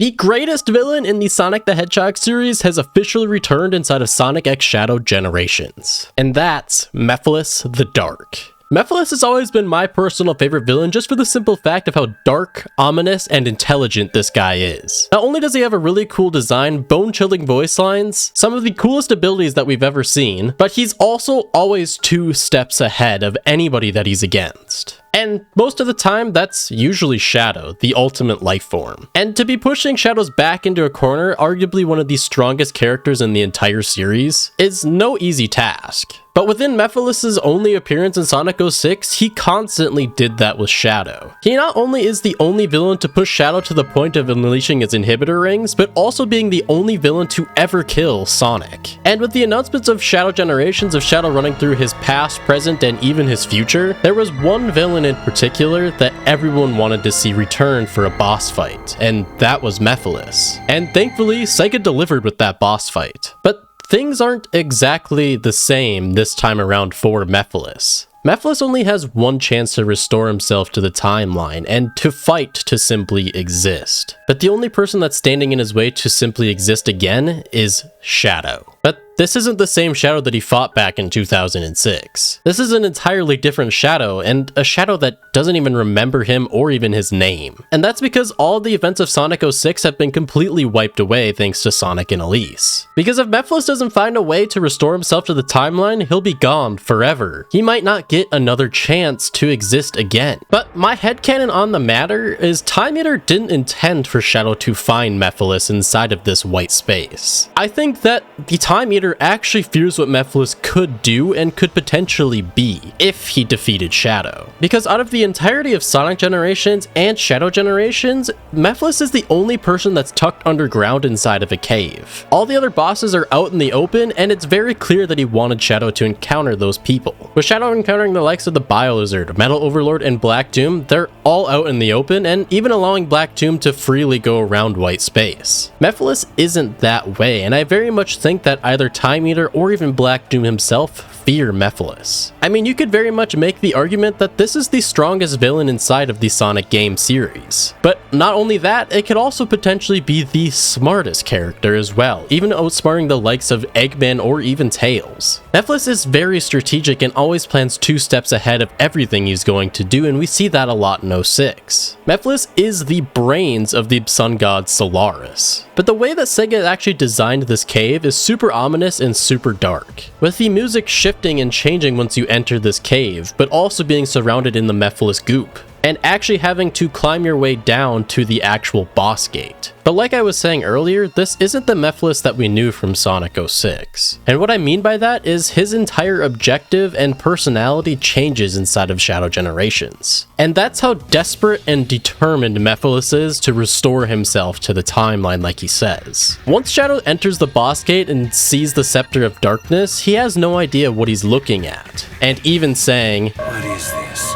The greatest villain in the Sonic the Hedgehog series has officially returned inside of Sonic X Shadow Generations, and that's Mephiles the Dark. Mephiles has always been my personal favorite villain just for the simple fact of how dark, ominous, and intelligent this guy is. Not only does he have a really cool design, bone-chilling voice lines, some of the coolest abilities that we've ever seen, but he's also always 2 steps ahead of anybody that he's against. And most of the time, that's usually Shadow, the ultimate life form. And to be pushing Shadow's back into a corner, arguably one of the strongest characters in the entire series, is no easy task. But within Mephiles' only appearance in Sonic 06, he constantly did that with Shadow. He not only is the only villain to push Shadow to the point of unleashing his inhibitor rings, but also being the only villain to ever kill Sonic. And with the announcements of Shadow Generations, of Shadow running through his past, present, and even his future, there was one villain in particular that everyone wanted to see return for a boss fight, and that was Mephiles. And thankfully, Sega delivered with that boss fight. But things aren't exactly the same this time around for Mephiles. Mephiles only has one chance to restore himself to the timeline and to fight to simply exist. But the only person that's standing in his way to simply exist again is Shadow. But this isn't the same Shadow that he fought back in 2006. This is an entirely different Shadow, and a Shadow that doesn't even remember him or even his name. And that's because all the events of Sonic 06 have been completely wiped away thanks to Sonic and Elise. Because if Mephiles doesn't find a way to restore himself to the timeline, he'll be gone forever. He might not get another chance to exist again. But my headcanon on the matter is Time Eater didn't intend for Shadow to find Mephiles inside of this white space. I think that the Time Eater actually fears what Mephiles could do and could potentially be if he defeated Shadow. Because out of the entirety of Sonic Generations and Shadow Generations, Mephiles is the only person that's tucked underground inside of a cave. All the other bosses are out in the open, and it's very clear that he wanted Shadow to encounter those people. With Shadow encountering the likes of the Bio-Lizard, Metal Overlord, and Black Doom, they're all out in the open, and even allowing Black Doom to freely go around white space. Mephiles isn't that way, and I very much think that either Time Eater or even Black Doom himself fear Mephiles. I mean, you could very much make the argument that this is the strongest villain inside of the Sonic game series. But not only that, it could also potentially be the smartest character as well, even outsmarting the likes of Eggman or even Tails. Mephiles is very strategic and always plans 2 steps ahead of everything he's going to do, and we see that a lot in 06. Mephiles is the brains of the sun god Solaris. But the way that Sega actually designed this cave is super ominous and super dark, with the music shifting and changing once you enter this cave, but also being surrounded in the Mephiles goop, and actually having to climb your way down to the actual boss gate. But like I was saying earlier, this isn't the Mephiles that we knew from Sonic 06. And what I mean by that is his entire objective and personality changes inside of Shadow Generations. And that's how desperate and determined Mephiles is to restore himself to the timeline, like he says. Once Shadow enters the boss gate and sees the Scepter of Darkness, he has no idea what he's looking at, and even saying, "What is this?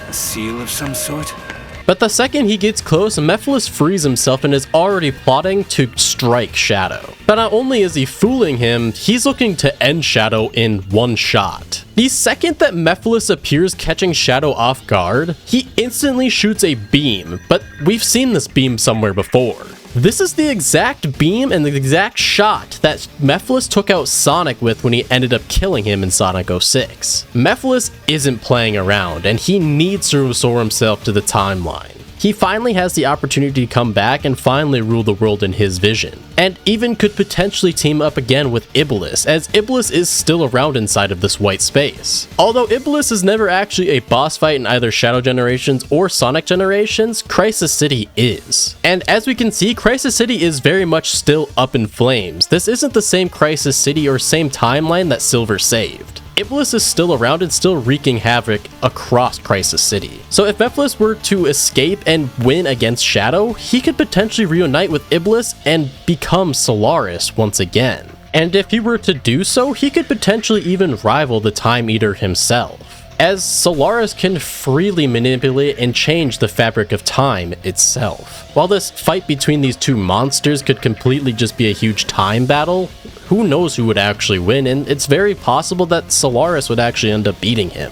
A seal of some sort?" But the second he gets close, Mephiles frees himself and is already plotting to strike Shadow. But not only is he fooling him, he's looking to end Shadow in one shot. The second that Mephiles appears catching Shadow off guard, he instantly shoots a beam, but we've seen this beam somewhere before. This is the exact beam and the exact shot that Mephiles took out Sonic with when he ended up killing him in Sonic 06. Mephiles isn't playing around, and he needs to restore himself to the timeline. He finally has the opportunity to come back and finally rule the world in his vision, and even could potentially team up again with Iblis, as Iblis is still around inside of this white space. Although Iblis is never actually a boss fight in either Shadow Generations or Sonic Generations, Crisis City is. And as we can see, Crisis City is very much still up in flames. This isn't the same Crisis City or same timeline that Silver saved. Iblis is still around and still wreaking havoc across Crisis City. So if Mephiles were to escape and win against Shadow, he could potentially reunite with Iblis and become Solaris once again. And if he were to do so, he could potentially even rival the Time Eater himself, as Solaris can freely manipulate and change the fabric of time itself. While this fight between these 2 monsters could completely just be a huge time battle, who knows who would actually win, and it's very possible that Solaris would actually end up beating him.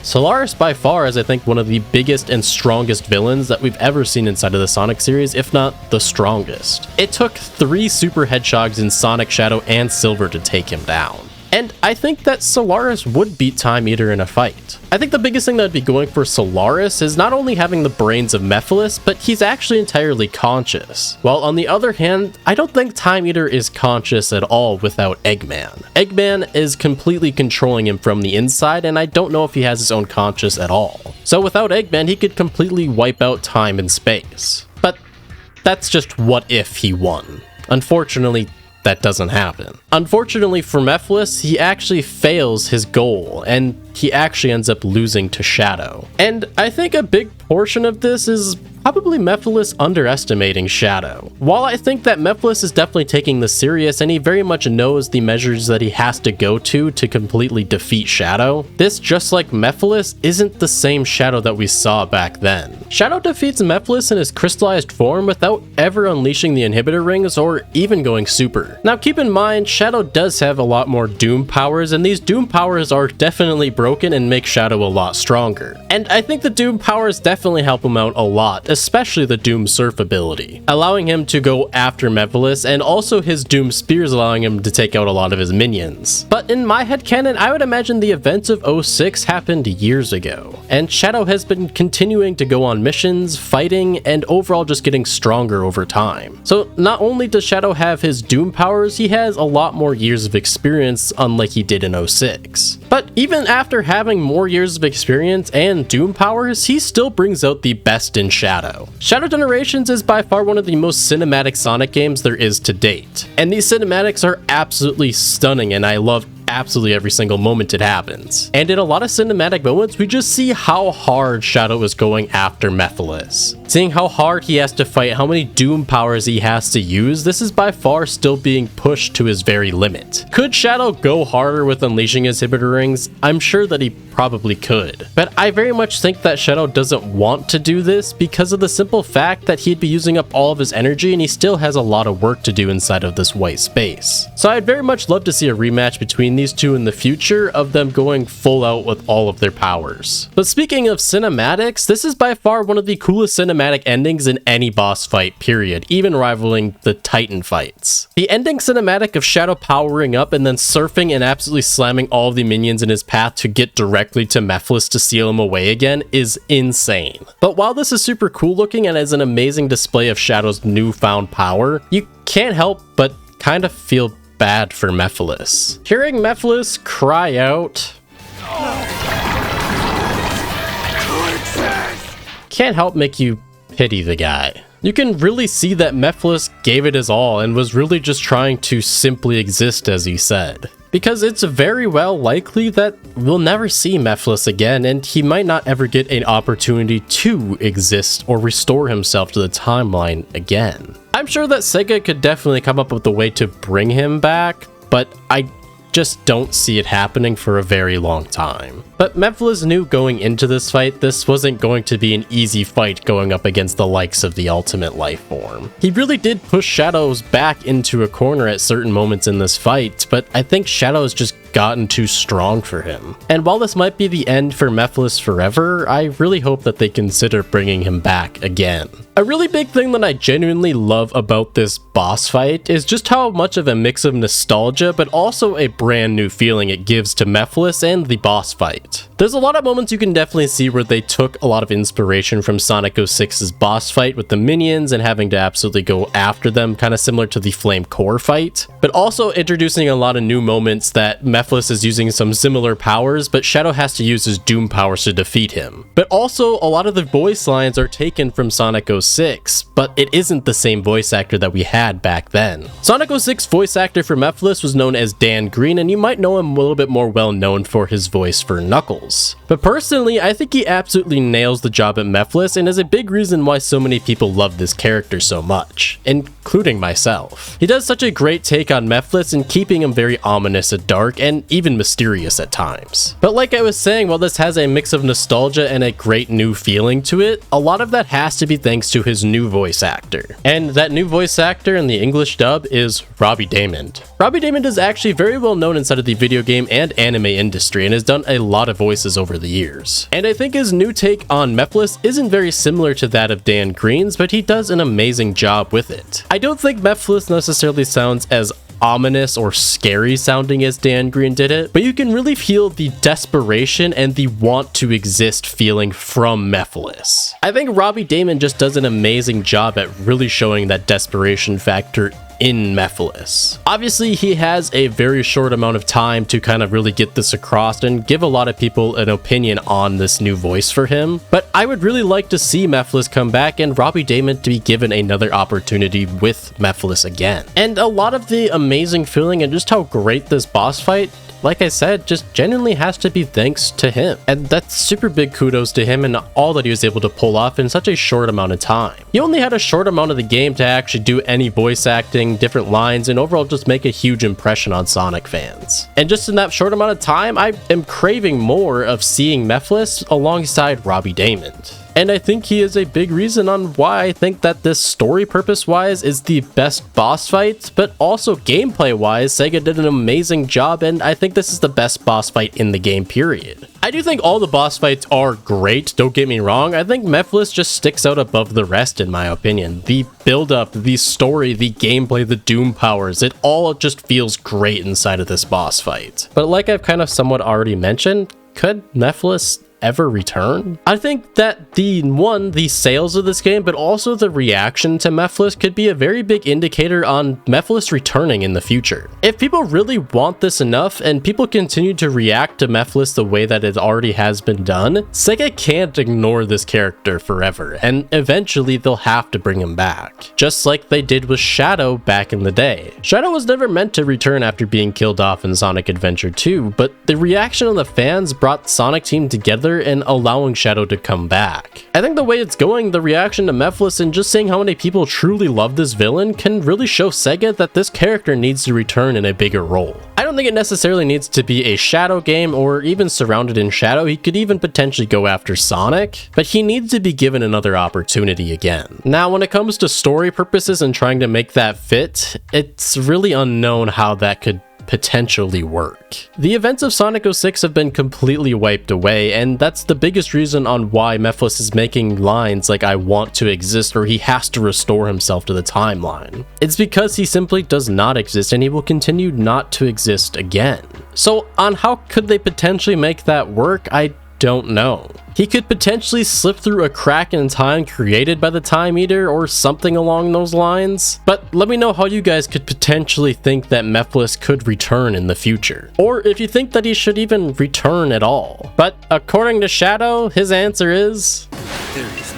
Solaris by far is I think one of the biggest and strongest villains that we've ever seen inside of the Sonic series, if not the strongest. It took 3 Super Hedgehogs in Sonic, Shadow, and Silver to take him down. And I think that Solaris would beat Time Eater in a fight. I think the biggest thing that would be going for Solaris is not only having the brains of Mephiles, but he's actually entirely conscious. While on the other hand, I don't think Time Eater is conscious at all without Eggman. Eggman is completely controlling him from the inside, and I don't know if he has his own conscience at all. So without Eggman, he could completely wipe out time and space. But that's just what if he won. Unfortunately, that doesn't happen. Unfortunately for Mephiles, he actually fails his goal, and he actually ends up losing to Shadow. And I think a big portion of this is probably Mephiles underestimating Shadow. While I think that Mephiles is definitely taking this serious and he very much knows the measures that he has to go to completely defeat Shadow, this, just like Mephiles, isn't the same Shadow that we saw back then. Shadow defeats Mephiles in his crystallized form without ever unleashing the inhibitor rings or even going super. Now keep in mind, Shadow does have a lot more Doom powers, and these Doom powers are definitely broken and make Shadow a lot stronger. And I think the Doom powers definitely help him out a lot, especially the Doom Surf ability, allowing him to go after Mephiles, and also his Doom Spears allowing him to take out a lot of his minions. But in my headcanon, I would imagine the events of 06 happened years ago, and Shadow has been continuing to go on missions, fighting, and overall just getting stronger over time. So not only does Shadow have his Doom powers, he has a lot more years of experience, unlike he did in 06. But even after having more years of experience and Doom powers, he still brings out the best in Shadow. Shadow Generations is by far one of the most cinematic Sonic games there is to date, and these cinematics are absolutely stunning, and I love absolutely every single moment it happens. And in a lot of cinematic moments, we just see how hard Shadow is going after Mephiles. Seeing how hard he has to fight, how many Doom powers he has to use, this is by far still being pushed to his very limit. Could Shadow go harder with unleashing his inhibitor rings? I'm sure that he probably could. But I very much think that Shadow doesn't want to do this because of the simple fact that he'd be using up all of his energy and he still has a lot of work to do inside of this white space. So I'd very much love to see a rematch between these two in the future, of them going full out with all of their powers. But speaking of cinematics, this is by far one of the coolest cinematic endings in any boss fight, period, even rivaling the Titan fights. The ending cinematic of Shadow powering up and then surfing and absolutely slamming all of the minions in his path to get directly to Mephiles to seal him away again is insane. But while this is super cool looking and is an amazing display of Shadow's newfound power, you can't help but kind of feel bad for Mephiles. Hearing Mephiles cry out can't help make you pity the guy. You can really see that Mephiles gave it his all and was really just trying to simply exist, as he said. Because it's very well likely that we'll never see Mephiles again, and he might not ever get an opportunity to exist or restore himself to the timeline again. I'm sure that Sega could definitely come up with a way to bring him back, but I just don't see it happening for a very long time. But Mephiles knew going into this fight, this wasn't going to be an easy fight going up against the likes of the Ultimate Life Form. He really did push Shadow's back into a corner at certain moments in this fight, but I think Shadow's just gotten too strong for him. And while this might be the end for Mephiles forever, I really hope that they consider bringing him back again. A really big thing that I genuinely love about this boss fight is just how much of a mix of nostalgia, but also a brand new feeling it gives to Mephiles and the boss fight. There's a lot of moments you can definitely see where they took a lot of inspiration from Sonic 06's boss fight with the minions and having to absolutely go after them, kind of similar to the Flame Core fight, but also introducing a lot of new moments that Mephiles is using some similar powers, but Shadow has to use his Doom powers to defeat him. But also, a lot of the voice lines are taken from Sonic 06, but it isn't the same voice actor that we had back then. Sonic 06 voice actor for Mephiles was known as Dan Green, and you might know him a little bit more well known for his voice for Knuckles. But personally, I think he absolutely nails the job at Mephiles and is a big reason why so many people love this character so much, including myself. He does such a great take on Mephiles in keeping him very ominous and dark and even mysterious at times. But like I was saying, while this has a mix of nostalgia and a great new feeling to it, a lot of that has to be thanks to his new voice actor. And that new voice actor in the English dub is Robbie Daymond. Robbie Daymond is actually very well known inside of the video game and anime industry and has done a lot of voices over the years. And I think his new take on Mephiles isn't very similar to that of Dan Green's, but he does an amazing job with it. I don't think Mephiles necessarily sounds as ominous or scary sounding as Dan Green did it, but you can really feel the desperation and the want to exist feeling from Mephiles. I think Robbie Daymond just does an amazing job at really showing that desperation factor in Mephiles. Obviously, he has a very short amount of time to kind of really get this across and give a lot of people an opinion on this new voice for him, but I would really like to see Mephiles come back and Robbie Daymond to be given another opportunity with Mephiles again. And a lot of the amazing feeling and just how great this boss fight, like I said, just genuinely has to be thanks to him. And that's super big kudos to him and all that he was able to pull off in such a short amount of time. He only had a short amount of the game to actually do any voice acting, different lines, and overall just make a huge impression on Sonic fans. And just in that short amount of time, I am craving more of seeing Mephiles alongside Robbie Daymond. And I think he is a big reason on why I think that this story purpose-wise is the best boss fight, but also gameplay-wise, Sega did an amazing job, and I think this is the best boss fight in the game, period. I do think all the boss fights are great, don't get me wrong. I think Mephiles just sticks out above the rest in my opinion. The build-up, the story, the gameplay, the doom powers, it all just feels great inside of this boss fight. But like I've kind of somewhat already mentioned, could Mephiles ever return? I think that the sales of this game, but also the reaction to Mephiles could be a very big indicator on Mephiles returning in the future. If people really want this enough and people continue to react to Mephiles the way that it already has been done, Sega can't ignore this character forever, and eventually they'll have to bring him back. Just like they did with Shadow back in the day. Shadow was never meant to return after being killed off in Sonic Adventure 2, but the reaction of the fans brought Sonic Team together and allowing Shadow to come back. I think the way it's going, the reaction to Mephiles and just seeing how many people truly love this villain can really show Sega that this character needs to return in a bigger role. I don't think it necessarily needs to be a Shadow game or even surrounded in Shadow. He could even potentially go after Sonic, but he needs to be given another opportunity again. Now, when it comes to story purposes and trying to make that fit, it's really unknown how that could potentially work. The events of Sonic 06 have been completely wiped away, and that's the biggest reason on why Mephiles is making lines like "I want to exist" or he has to restore himself to the timeline. It's because he simply does not exist and he will continue not to exist again. So on how could they potentially make that work, I don't know. He could potentially slip through a crack in time created by the Time Eater or something along those lines. But let me know how you guys could potentially think that Mephiles could return in the future. Or if you think that he should even return at all. But according to Shadow, his answer is... There is